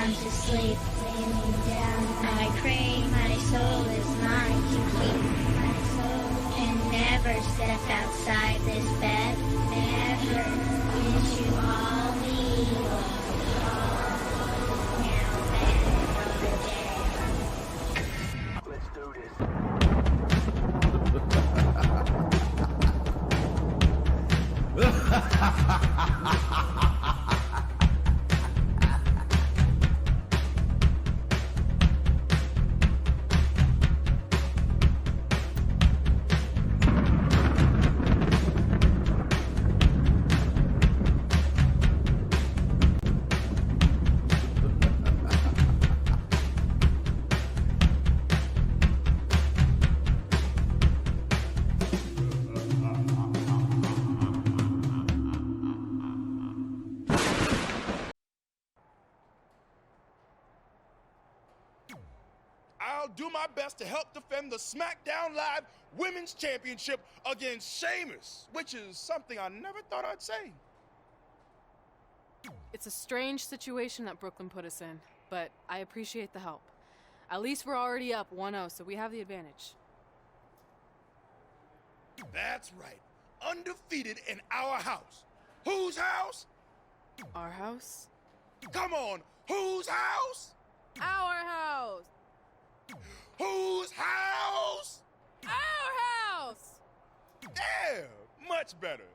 down to sleep. I pray my soul is mine to keep. And never step outside this bed. Never into all evil. Now back from the dead. Let's do this. I'll do my best to help defend the SmackDown Live Women's Championship against Sheamus, which is something I never thought I'd say. It's a strange situation that Brooklyn put us in, but I appreciate the help. At least we're already up 1-0, so we have the advantage. That's right. Undefeated in our house. Whose house? Our house? Come on, whose house? Our house! Whose house? Our house! Yeah, much better.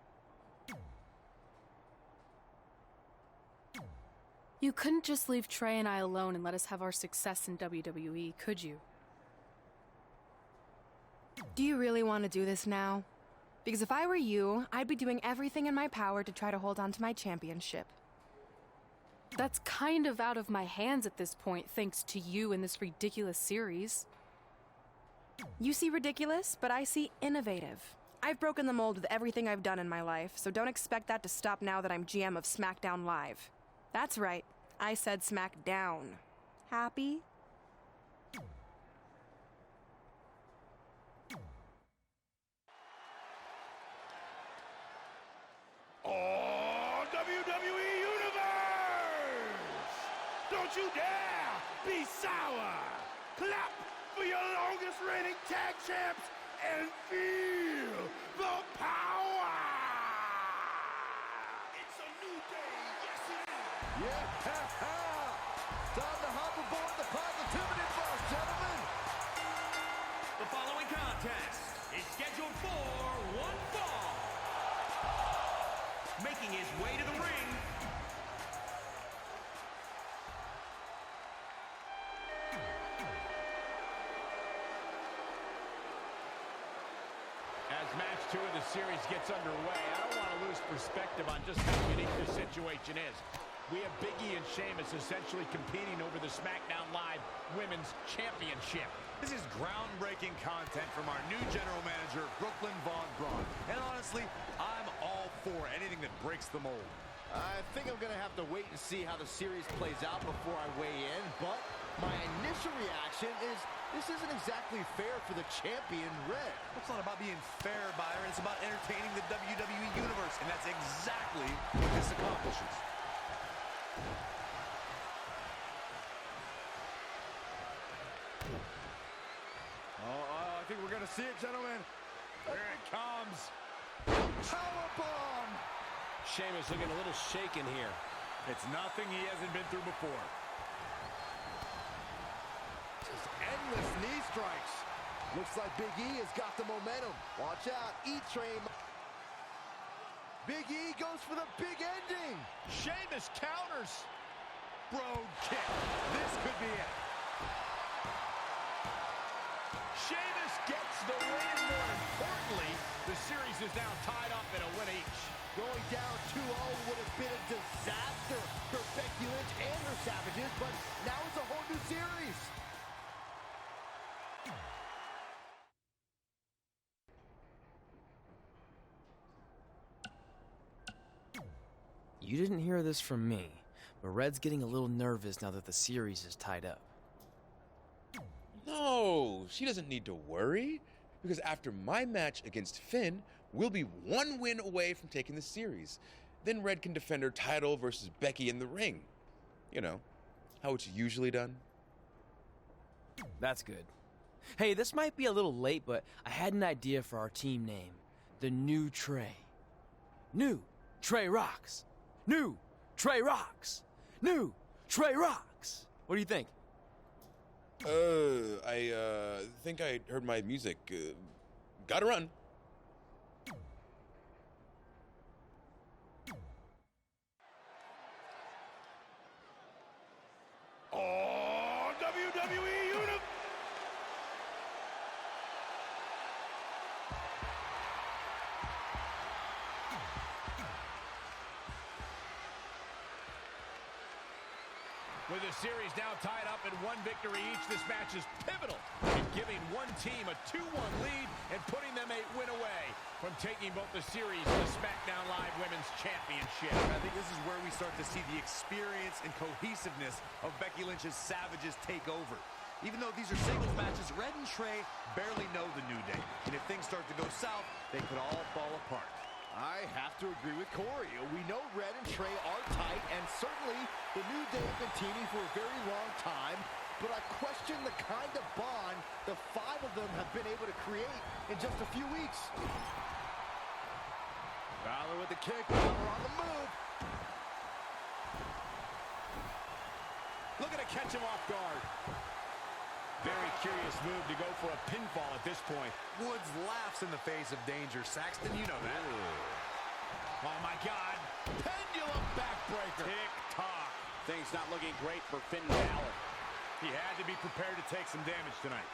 You couldn't just leave Trey and I alone and let us have our success in WWE, could you? Do you really want to do this now? Because if I were you, I'd be doing everything in my power to try to hold on to my championship. That's kind of out of my hands at this point, thanks to you in this ridiculous series. You see ridiculous, but I see innovative. I've broken the mold with everything I've done in my life, so don't expect that to stop now that I'm GM of SmackDown Live. That's right, I said SmackDown. Happy? Oh, WWE Universe! Don't you dare be sour! Clap for your longest reigning tag champs and feel the power! It's a new day, yes it is! Yeah, time to hop aboard the positivity bus, gentlemen. The following contest is scheduled for one fall. Making his way to the ring, as match 2 of the series gets underway, I don't want to lose perspective on just how unique this situation is. We have Becky and Sheamus essentially competing over the SmackDown Live Women's Championship. This is groundbreaking content from our new general manager, Brooklyn Von Braun. And honestly, I'm all for anything that breaks the mold. I think I'm going to have to wait and see how the series plays out before I weigh in, but my initial reaction is this isn't exactly fair for the champion, Red. It's not about being fair, Byron. It's about entertaining the WWE Universe, and that's exactly what this accomplishes. I think we're going to see it, gentlemen. Here it comes. Powerbomb! Sheamus looking a little shaken here. It's nothing he hasn't been through before. Just endless knee strikes. Looks like Big E has got the momentum. Watch out, E-Train. Big E goes for the big ending. Sheamus counters. Brogue kick. This could be it. Sheamus gets the win. More importantly, the series is now tied up in a win each. Going down 2-0 would have been a disaster for Becky Lynch and her Savages, but now it's a whole new series. You didn't hear this from me, but Red's getting a little nervous now that the series is tied up. No, she doesn't need to worry, because after my match against Finn, we'll be one win away from taking the series. Then Red can defend her title versus Becky in the ring. You know, how it's usually done? That's good. Hey, this might be a little late, but I had an idea for our team name. The New Trey. New Trey Rocks. New Trey Rocks. New Trey Rocks. What do you think? I think I heard my music. Gotta run. Oh, WWE Universe! With the series now tied up in one victory each, this match is pivotal in giving one team a 2-1 lead and putting them a win away from taking both the series and the SmackDown Live Women's Championship. I think this is where we start to see the experience and cohesiveness of Becky Lynch's Savages take over. Even though these are singles matches, Red and Trey barely know the New Day. And if things start to go south, they could all fall apart. I have to agree with Corey. We know Red and Trey are tight, and certainly the New Day have been teaming for a very long time, but I question the kind of bond the 5 of them have been able to create in just a few weeks. Balor with the kick, Balor on the move. Looking to catch him off guard. Very curious move to go for a pinfall at this point. Woods laughs in the face of danger. Saxton, you know that. Oh, my God. Pendulum backbreaker. Tick-tock. Things not looking great for Finn Balor. He had to be prepared to take some damage tonight.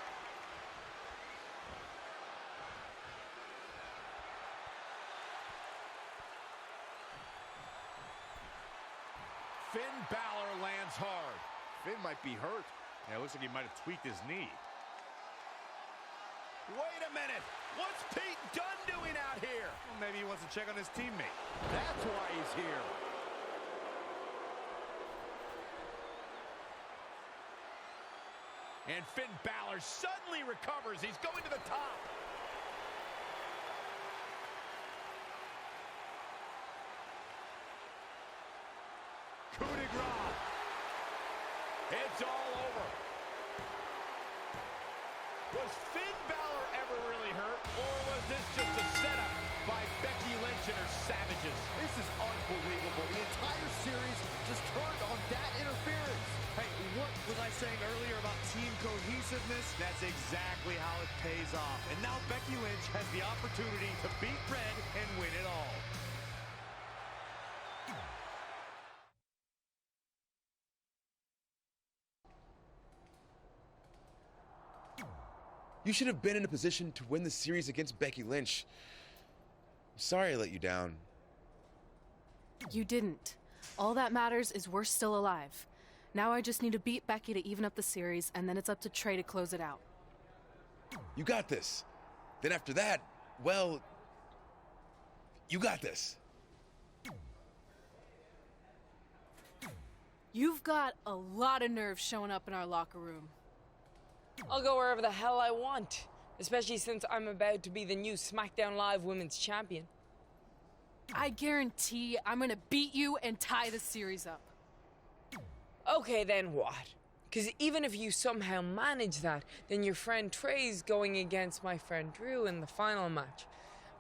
Finn Balor lands hard. Finn might be hurt. Yeah, it looks like he might have tweaked his knee. Wait a minute. What's Pete Dunne doing out here? Well, maybe he wants to check on his teammate. That's why he's here. And Finn Balor suddenly recovers. He's going to the top. Coup de grace. It's all over. Was Finn Balor ever really hurt, or was this just a setup by Becky Lynch and her Savages? This is unbelievable. The entire series just turned on that interference. Hey, what was I saying earlier about team cohesiveness? That's exactly how it pays off. And now Becky Lynch has the opportunity to beat Red and win it all. You should have been in a position to win the series against Becky Lynch. I'm sorry I let you down. You didn't. All that matters is we're still alive. Now I just need to beat Becky to even up the series, and then it's up to Trey to close it out. You got this. Then after that, well, you got this. You've got a lot of nerve showing up in our locker room. I'll go wherever the hell I want, especially since I'm about to be the new SmackDown Live Women's Champion. I guarantee I'm gonna beat you and tie the series up. Okay, then what? Because even if you somehow manage that, then your friend Trey's going against my friend Drew in the final match.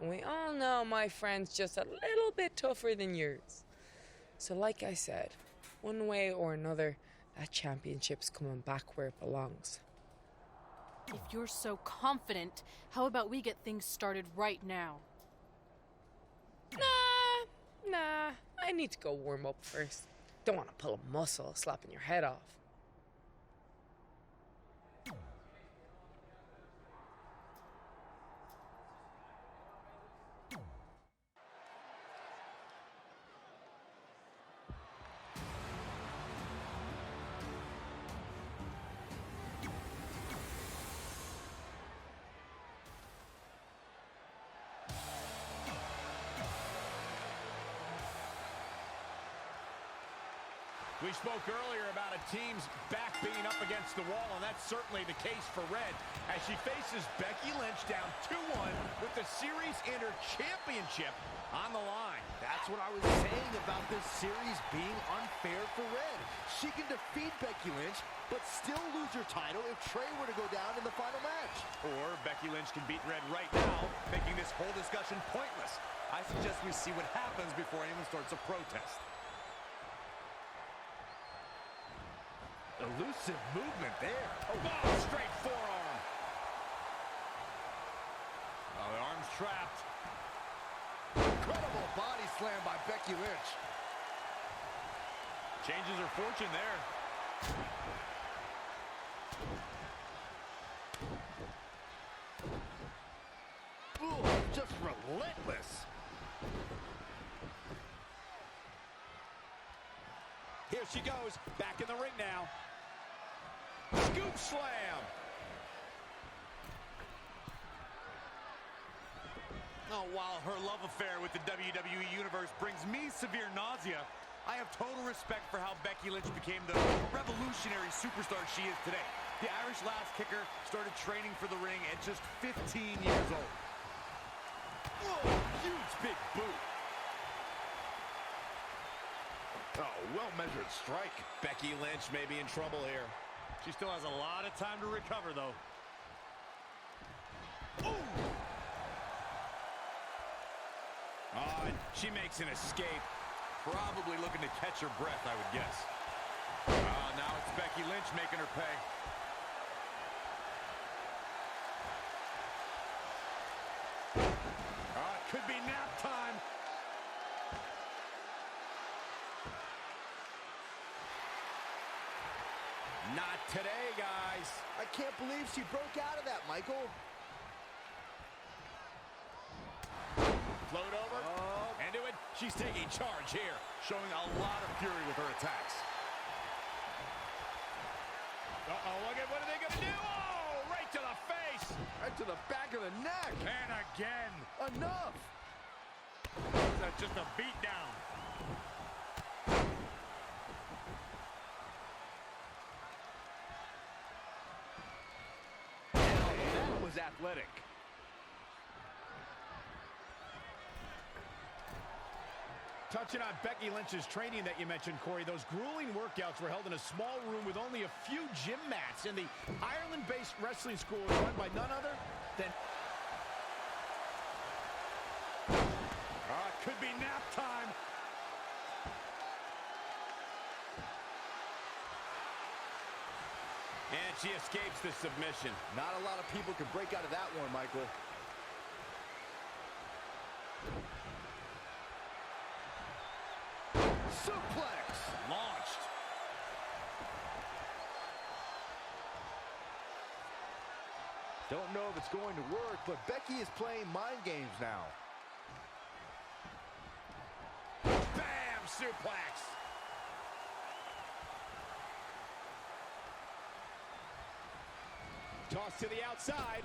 And we all know my friend's just a little bit tougher than yours. So like I said, one way or another, that championship's coming back where it belongs. If you're so confident, how about we get things started right now? Nah, I need to go warm up first. Don't want to pull a muscle slapping your head off. We spoke earlier about a team's back being up against the wall, and that's certainly the case for Red as she faces Becky Lynch down 2-1 with the series and her championship on the line. That's what I was saying about this series being unfair for Red. She can defeat Becky Lynch, but still lose her title if Trey were to go down in the final match. Or Becky Lynch can beat Red right now, making this whole discussion pointless. I suggest we see what happens before anyone starts a protest. Elusive movement there. Oh, straight forearm. Oh, the arm's trapped. Incredible body slam by Becky Lynch. Changes her fortune there. Ooh, just relentless. Here she goes, back in the ring now. Scoop slam. Oh, while her love affair with the WWE Universe brings me severe nausea, I have total respect for how Becky Lynch became the revolutionary superstar she is today. The Irish Lass kicker started training for the ring at just 15 years old. Whoa, huge big boot. Oh, well-measured strike. Becky Lynch may be in trouble here. She still has a lot of time to recover, though. Ooh. Oh, and she makes an escape. Probably looking to catch her breath, I would guess. Now it's Becky Lynch making her pay. It could be nap time. Not today, guys. I can't believe she broke out of that, Michael. Float over. Into it. She's taking charge here. Showing a lot of fury with her attacks. Uh-oh, look at what are they going to do? Oh, right to the face. Right to the back of the neck. And again. Enough. That's just a beat down. That was athletic. Touching on Becky Lynch's training that you mentioned, Corey, those grueling workouts were held in a small room with only a few gym mats, and the Ireland-based wrestling school is run by none other than... It could be nap time. And she escapes the submission. Not a lot of people can break out of that one, Michael. Suplex! Launched. Don't know if it's going to work, but Becky is playing mind games now. Bam! Suplex. Toss to the outside.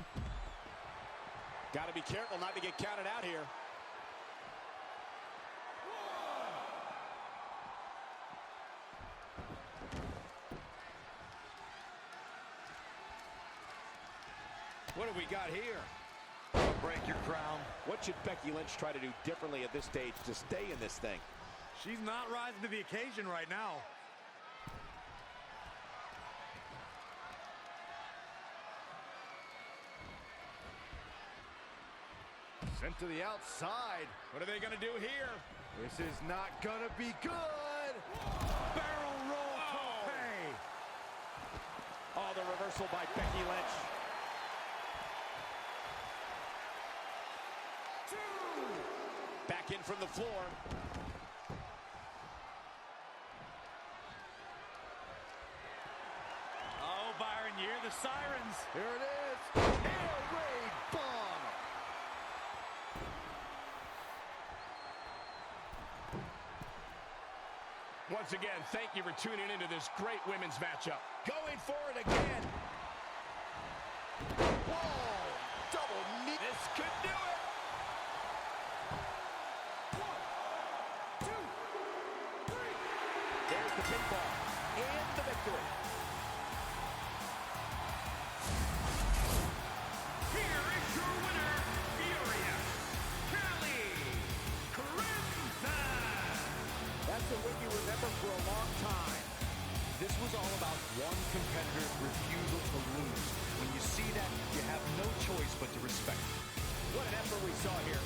Got to be careful not to get counted out here. What have we got here? Break your crown. What should Becky Lynch try to do differently at this stage to stay in this thing? She's not rising to the occasion right now. Sent to the outside. What are they going to do here? This is not going to be good. Barrel roll tope. Oh, the reversal by Becky Lynch. Back in from the floor. Oh, Byron, you hear the sirens. Here it is. Air raid bomb. Once again, thank you for tuning into this great women's matchup. Going for it again. Whoa. Double knee. This could do it. There's the pinfall and the victory. Here is your winner, Furious Kelly Crimson. That's a win you remember for a long time. This was all about one competitor's refusal to lose. When you see that, you have no choice but to respect it. What an effort we saw here.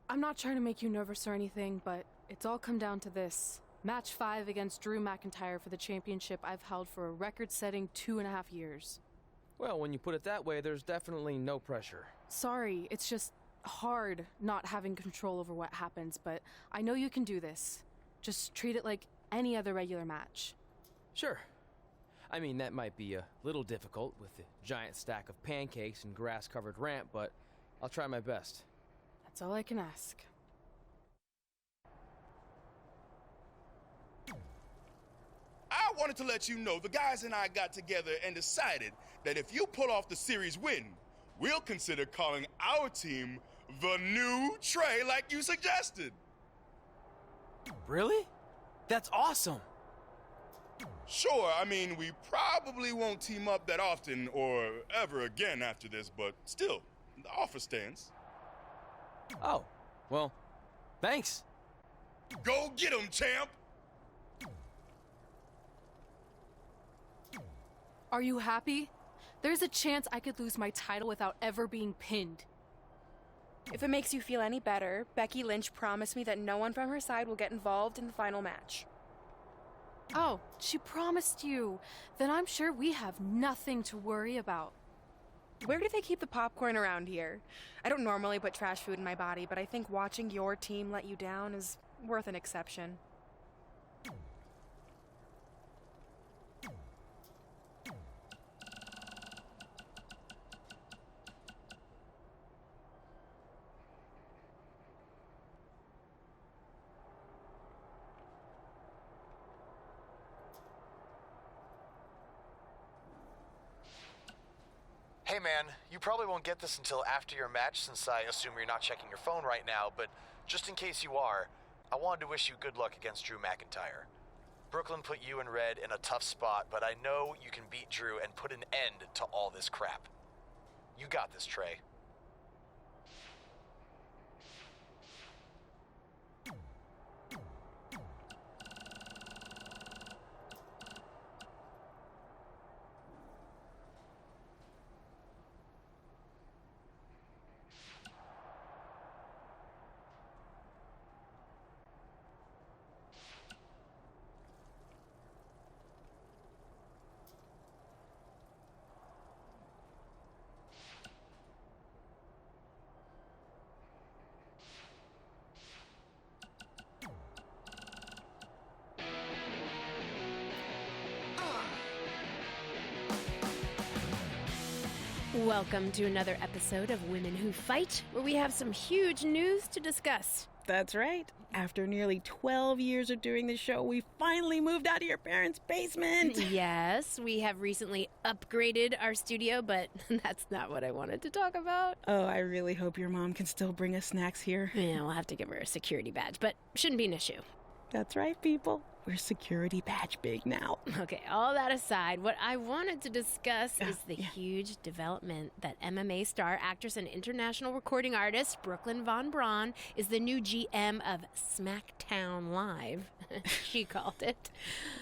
I'm not trying to make you nervous or anything, but it's all come down to this. Match 5 against Drew McIntyre for the championship I've held for a record-setting 2.5 years. Well, when you put it that way, there's definitely no pressure. Sorry, it's just hard not having control over what happens, but I know you can do this. Just treat it like any other regular match. Sure. I mean, that might be a little difficult with the giant stack of pancakes and grass-covered ramp, but I'll try my best. That's all I can ask. I wanted to let you know the guys and I got together and decided that if you pull off the series win, we'll consider calling our team the New Trey like you suggested. Really? That's awesome! Sure, I mean, we probably won't team up that often or ever again after this, but still, the offer stands. Oh, well, thanks. Go get 'em, champ! Are you happy? There's a chance I could lose my title without ever being pinned. If it makes you feel any better, Becky Lynch promised me that no one from her side will get involved in the final match. Oh, she promised you. Then I'm sure we have nothing to worry about. Where do they keep the popcorn around here? I don't normally put trash food in my body, but I think watching your team let you down is worth an exception. Hey man, you probably won't get this until after your match since I assume you're not checking your phone right now, but just in case you are, I wanted to wish you good luck against Drew McIntyre. Brooklyn put you and Red in a tough spot, but I know you can beat Drew and put an end to all this crap. You got this, Trey. Welcome to another episode of Women Who Fight, where we have some huge news to discuss. That's right. After nearly 12 years of doing the show, we finally moved out of your parents' basement. Yes, we have recently upgraded our studio, but that's not what I wanted to talk about. Oh, I really hope your mom can still bring us snacks here. Yeah, we'll have to give her a security badge, but shouldn't be an issue. That's right, people. We're security badge big now. Okay, all that aside, what I wanted to discuss is the huge development that MMA star, actress, and international recording artist Brooklyn Von Braun is the new GM of SmackDown Live, she called it.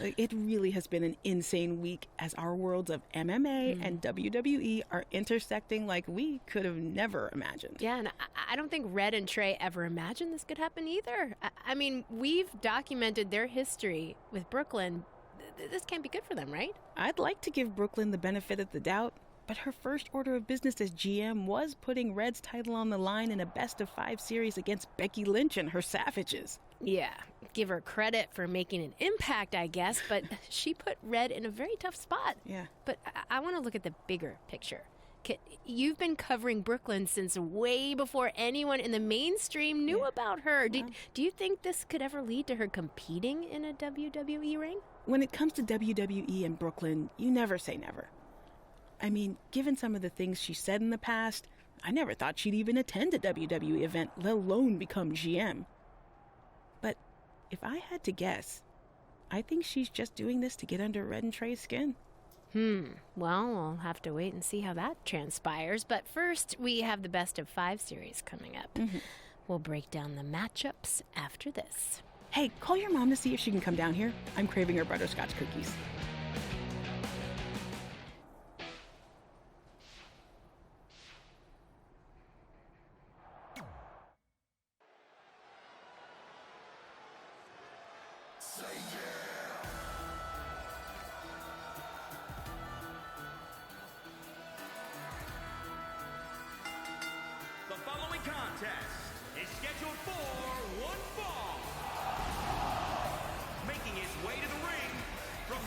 It really has been an insane week as our worlds of MMA and WWE are intersecting like we could have never imagined. Yeah, and I don't think Red and Trey ever imagined this could happen either. I mean, we've documented their history with Brooklyn. This can't be good for them, right? I'd like to give Brooklyn the benefit of the doubt, but her first order of business as GM was putting Red's title on the line in a best-of-5 series against Becky Lynch and her Savages. Yeah, give her credit for making an impact, I guess, but she put Red in a very tough spot. Yeah. But I want to look at the bigger picture. You've been covering Brooklyn since way before anyone in the mainstream knew about her. Do you think this could ever lead to her competing in a WWE ring? When it comes to WWE and Brooklyn, you never say never. I mean, given some of the things she said in the past, I never thought she'd even attend a WWE event, let alone become GM. But if I had to guess, I think she's just doing this to get under Red and Trey's skin. Well, we'll have to wait and see how that transpires. But first, we have the Best of 5 series coming up. We'll break down the matchups after this. Hey, call your mom to see if she can come down here. I'm craving her butterscotch cookies. The following contest is scheduled for one fall. Making his way to the ring from...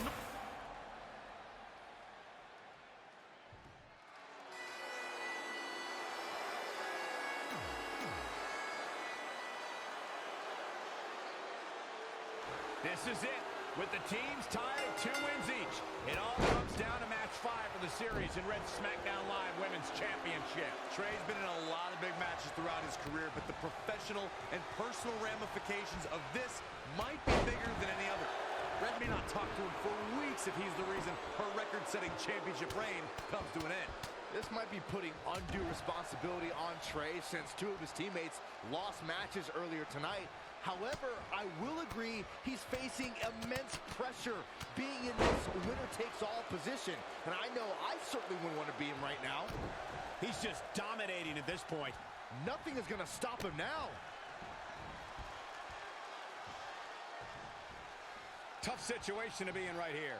This is it, with the teams tied at 2 wins each. It all comes down to match 5 of the series in Red's SmackDown Live Women's Championship. Trey's been in a lot of big matches throughout his career, but the professional and personal ramifications of this might be bigger than any other. Red may not talk to him for weeks if he's the reason her record-setting championship reign comes to an end. This might be putting undue responsibility on Trey since 2 of his teammates lost matches earlier tonight. However, I will agree he's facing immense pressure being in this winner-takes-all position. And I know I certainly wouldn't want to be him right now. He's just dominating at this point. Nothing is going to stop him now. Tough situation to be in right here.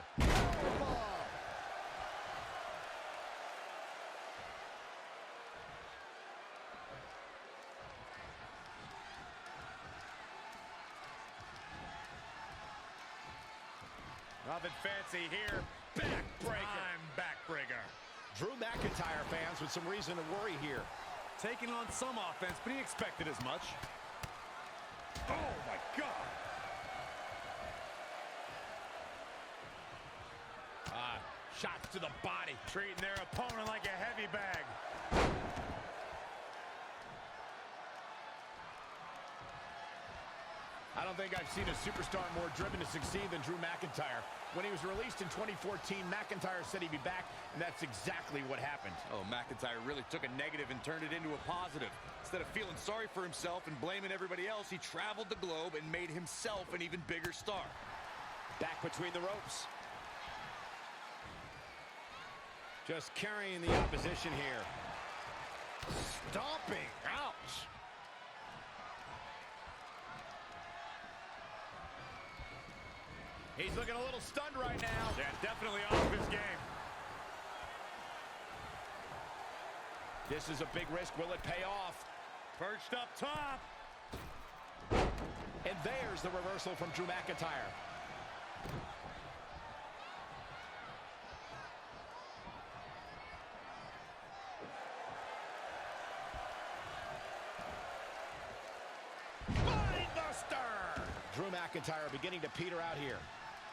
Nothing fancy here. Backbreaker. I'm backbreaker. Drew McIntyre fans with some reason to worry here. Taking on some offense, but he expected as much. Oh, my God. Shots to the body. Treating their opponent like a heavy bag. I don't think I've seen a superstar more driven to succeed than Drew McIntyre. When he was released in 2014, McIntyre said he'd be back, and that's exactly what happened. Oh, McIntyre really took a negative and turned it into a positive. Instead of feeling sorry for himself and blaming everybody else, he traveled the globe and made himself an even bigger star. Back between the ropes. Just carrying the opposition here. Stomping. Ouch. He's looking a little stunned right now. Yeah, definitely off his game. This is a big risk. Will it pay off? Perched up top. And there's the reversal from Drew McIntyre. Mindbuster! Drew McIntyre beginning to peter out here.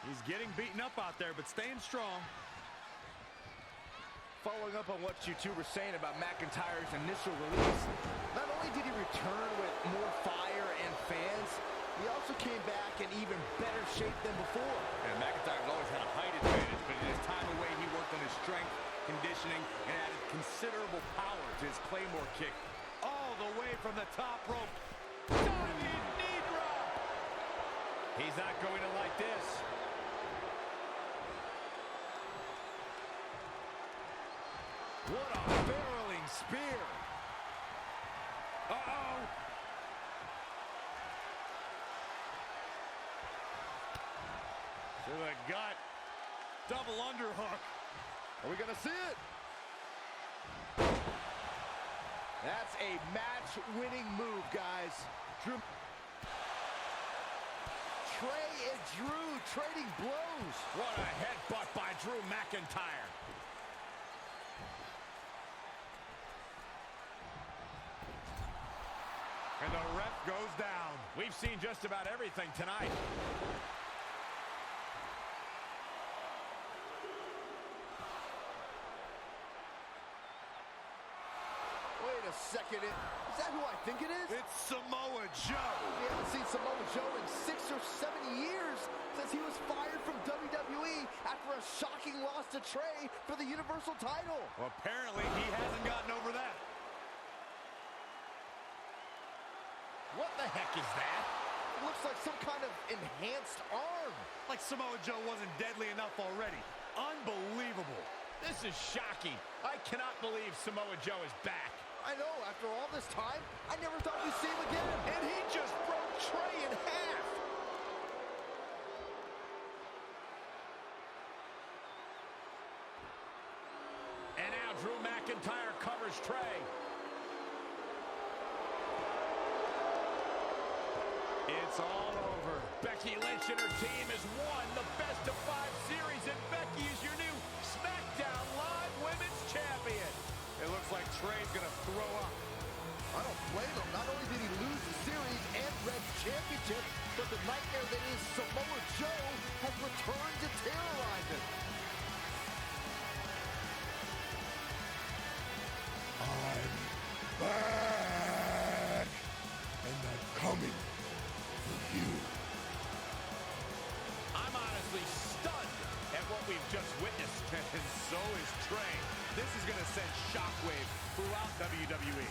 He's getting beaten up out there, but staying strong. Following up on what you two were saying about McIntyre's initial release, not only did he return with more fire and fans, he also came back in even better shape than before. And McIntyre's always had a height advantage, but in his time away, he worked on his strength, conditioning, and added considerable power to his Claymore kick all the way from the top rope. Diving knee drop! He's not going to like this. What a barreling spear. Uh-oh. To the gut. Double underhook. Are we going to see it? That's a match-winning move, guys. Drew. Trey and Drew trading blows. What a headbutt by Drew McIntyre. And the ref goes down. We've seen just about everything tonight. Wait a second. Is that who I think it is? It's Samoa Joe. We haven't seen Samoa Joe in 6 or 7 years since he was fired from WWE after a shocking loss to Trey for the Universal title. Well, apparently he hasn't gotten over that. What the heck is that? It looks like some kind of enhanced arm. Like Samoa Joe wasn't deadly enough already. Unbelievable. This is shocking. I cannot believe Samoa Joe is back. I know, after all this time, I never thought we'd see him again. And he just broke Trey in half. And now Drew McIntyre covers Trey. It's all over. Becky Lynch and her team has won the best-of-5 series, and Becky is your new SmackDown Live Women's Champion. It looks like Trey's gonna throw up. I don't blame him. Not only did he lose the series and Red's championship, but the nightmare that is Samoa Joe has returned to terrorize him. I'm back, and I'm coming for you. I'm honestly stunned at what we've just witnessed. And so is Trey. This is gonna send shockwaves throughout WWE.